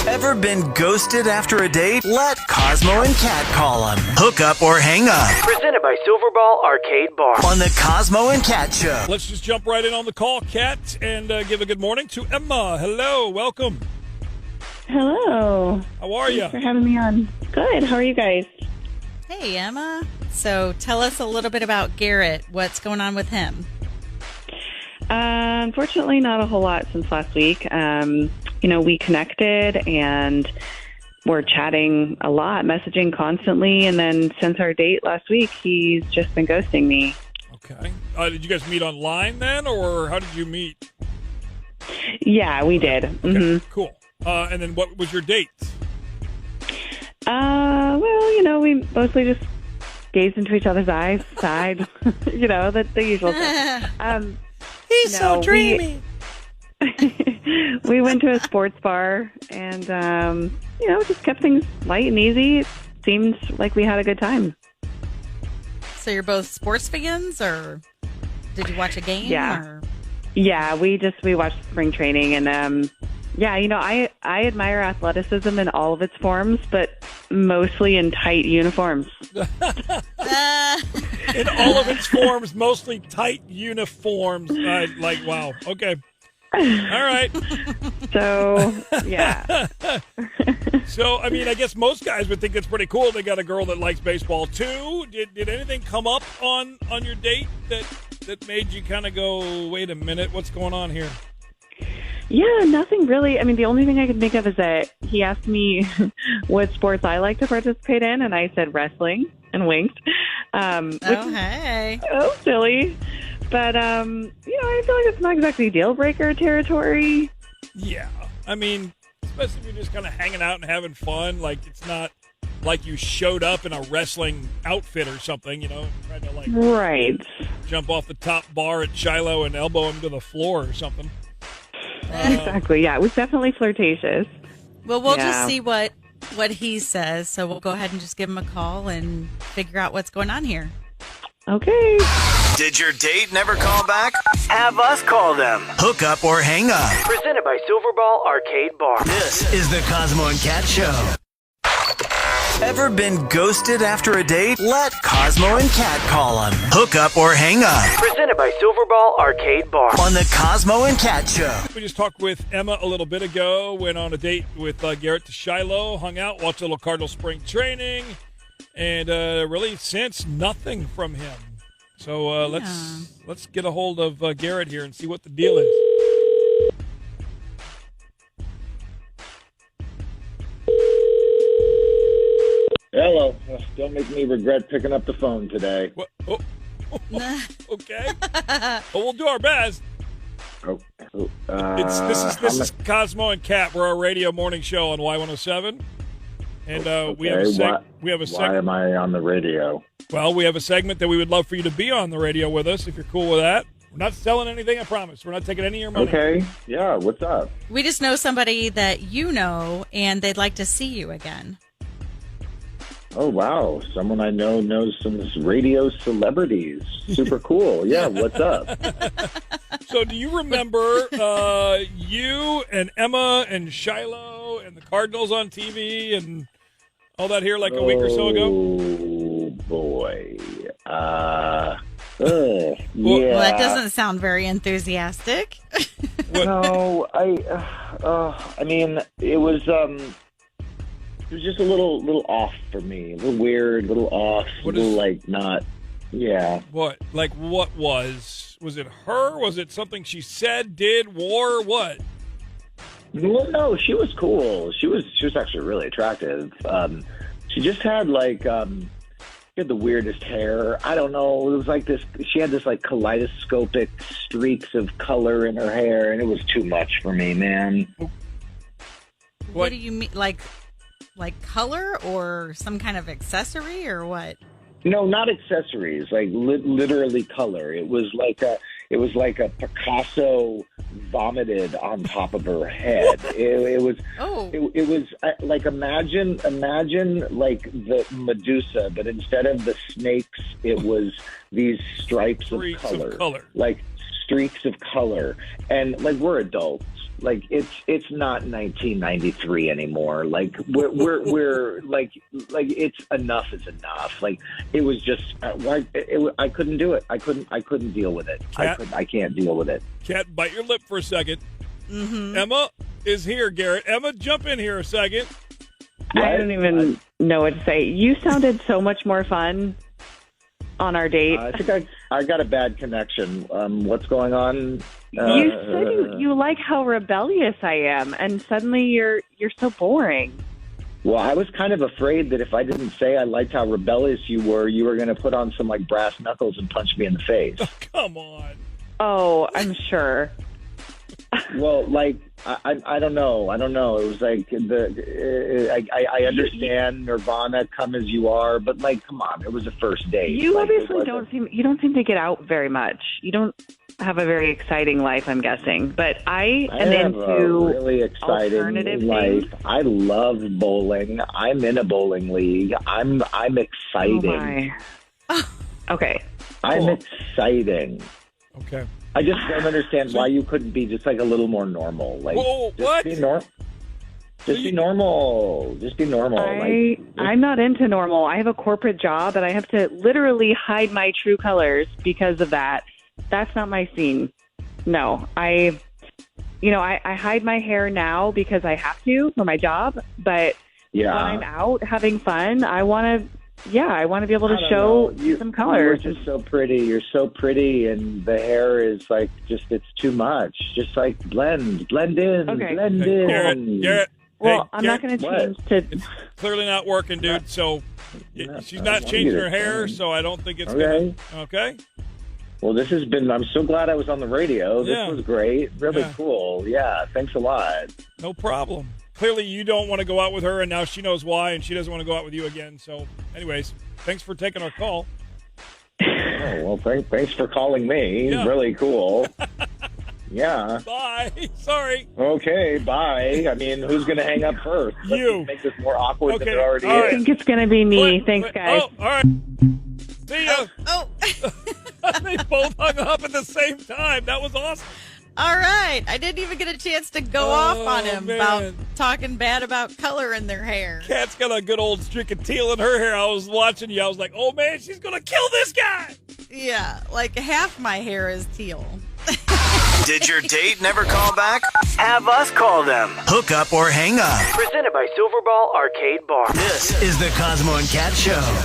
Ever been ghosted after a date? Let Cosmo and Kat call him. Hook up or hang up. Presented by Silverball Arcade Bar on the Cosmo and Kat Show. Let's just jump right in on the call, Kat, and give a good morning to Emma. Hello, welcome. Hello. How are you? Thanks for having me on. Good. How are you guys? Hey, Emma. So tell us a little bit about Garrett. What's going on with him? Unfortunately, not a whole lot since last week. We connected and we're chatting a lot, messaging constantly. And then since our date last week, he's just been ghosting me. Okay. Did you guys meet online then, or how did you meet? Yeah, we did. Okay, Mm-hmm. cool. And then what was your date? We mostly just gazed into each other's eyes, sighed, the usual stuff. He's so dreamy. We went to a sports bar and, just kept things light and easy. It seemed like we had a good time. So you're both sports fans, or did you watch a game? Yeah. Or? Yeah, we watched spring training and, I admire athleticism in all of its forms, but mostly in tight uniforms. In all of its forms, mostly tight uniforms. Wow. Okay. All right. So, yeah. So, I guess most guys would think it's pretty cool. They got a girl that likes baseball, too. Did anything come up on your date that made you kind of go, wait a minute, what's going on here? Yeah, nothing really. The only thing I can think of is that he asked me what sports I like to participate in, and I said wrestling and winked. Hey. Oh, silly. But, I feel like it's not exactly deal breaker territory. Yeah. Especially if you're just kind of hanging out and having fun. Like, it's not like you showed up in a wrestling outfit or something, trying to, right. Jump off the top bar at Shiloh and elbow him to the floor or something. Exactly, yeah. It was definitely flirtatious. Well, we'll just see what he says. So we'll go ahead and just give him a call and figure out what's going on here. Okay. Did your date never call back? Have us call them. Hook up or hang up. Presented by Silverball Arcade Bar. This is the Cosmo and Kat Show. Ever been ghosted after a date? Let Cosmo and Kat call him. Hook up or hang up. Presented by Silverball Arcade Bar on the Cosmo and Kat Show. We just talked with Emma a little bit ago. Went on a date with Garrett to Shiloh. Hung out, watched a little Cardinal spring training. And really, since nothing from him. So let's get a hold of Garrett here and see what the deal is. Hello. Don't make me regret picking up the phone today. What? Oh. Okay. Well, we'll do our best. This is Cosmo and Kat. We're our radio morning show on Y107. And we have a segment. Why am I on the radio? Well, we have a segment that we would love for you to be on the radio with us, if you're cool with that. We're not selling anything, I promise. We're not taking any of your money. Okay. Yeah, what's up? We just know somebody that you know, and they'd like to see you again. Oh, wow. Someone I know knows some radio celebrities. Super cool. Yeah, what's up? So do you remember you and Emma and Shiloh and the Cardinals on TV and all that here like a week or so ago? Oh, boy. Yeah. Well, that doesn't sound very enthusiastic. No, it was just a little off for me. A little weird, a little off, not, yeah. What? Like, what was? Was it her? Was it something she said, did, wore, what? Well, no, she was cool. She was actually really attractive. She just had, she had the weirdest hair. I don't know. It was like this, she had this, kaleidoscopic streaks of color in her hair, and it was too much for me, man. What do you mean? Like color or some kind of accessory or what? No, not accessories. Literally color. It was like a Picasso vomited on top of her head. It was. Oh. It was imagine the Medusa, but instead of the snakes, it was these stripes of color. Like streaks of color, and we're adults. Like it's not 1993 anymore. Like we're like it's enough is enough. Like it was just I couldn't do it. I couldn't deal with it. I can't deal with it. Cat, bite your lip for a second. Mm-hmm. Emma is here, Garrett. Emma, jump in here a second. I don't even know what to say. You sounded so much more fun on our date. I think I got a bad connection. What's going on? You said you like how rebellious I am, and suddenly you're so boring. Well, I was kind of afraid that if I didn't say I liked how rebellious you were going to put on some like brass knuckles and punch me in the face. Come on. Oh, I'm sure. Well, like I don't know. It was like I understand Nirvana, come as you are, but like, come on, it was a first date. You obviously don't seem to get out very much. You don't have a very exciting life, I'm guessing. But I am into a really exciting alternative life. things. I love bowling. I'm in a bowling league. I'm exciting. Oh my. Okay. I'm exciting. Okay. I just don't understand why you couldn't be just like a little more normal. Like, whoa, just what? Be normal. Just be normal. Just be normal. I'm not into normal. I have a corporate job, and I have to literally hide my true colors because of that. That's not my scene. No, I hide my hair now because I have to for my job. But when I'm out having fun, I want to. Yeah, I want to be able to show some colors. You're just so pretty. You're so pretty, and the hair is like it's too much. Just like blend in, okay. blend in. Garrett. Well, hey, I'm not going to change to. It's clearly not working, dude. So she's not changing her hair, so I don't think it's okay. Gonna. Okay. Well, this has been. I'm so glad I was on the radio. This was great. Really cool. Yeah. Thanks a lot. No problem. Clearly, you don't want to go out with her, and now she knows why, and she doesn't want to go out with you again. So, anyways, thanks for taking our call. Oh, well, thanks for calling me. Yeah. Really cool. Yeah. Bye. Sorry. Okay, bye. I mean, who's going to hang up first? You. Let's make this more awkward than it already is. is. I think it's going to be me. Thanks, guys. Oh, all right. See ya. Oh. They both hung up at the same time. That was awesome. All right. I didn't even get a chance to go off on him about talking bad about color in their hair. Kat's got a good old streak of teal in her hair. I was watching you. I was like, oh, man, she's going to kill this guy. Yeah, like half my hair is teal. Did your date never call back? Have us call them. Hook up or hang up. Presented by Silverball Arcade Bar. This is the Cosmo and Cat Show.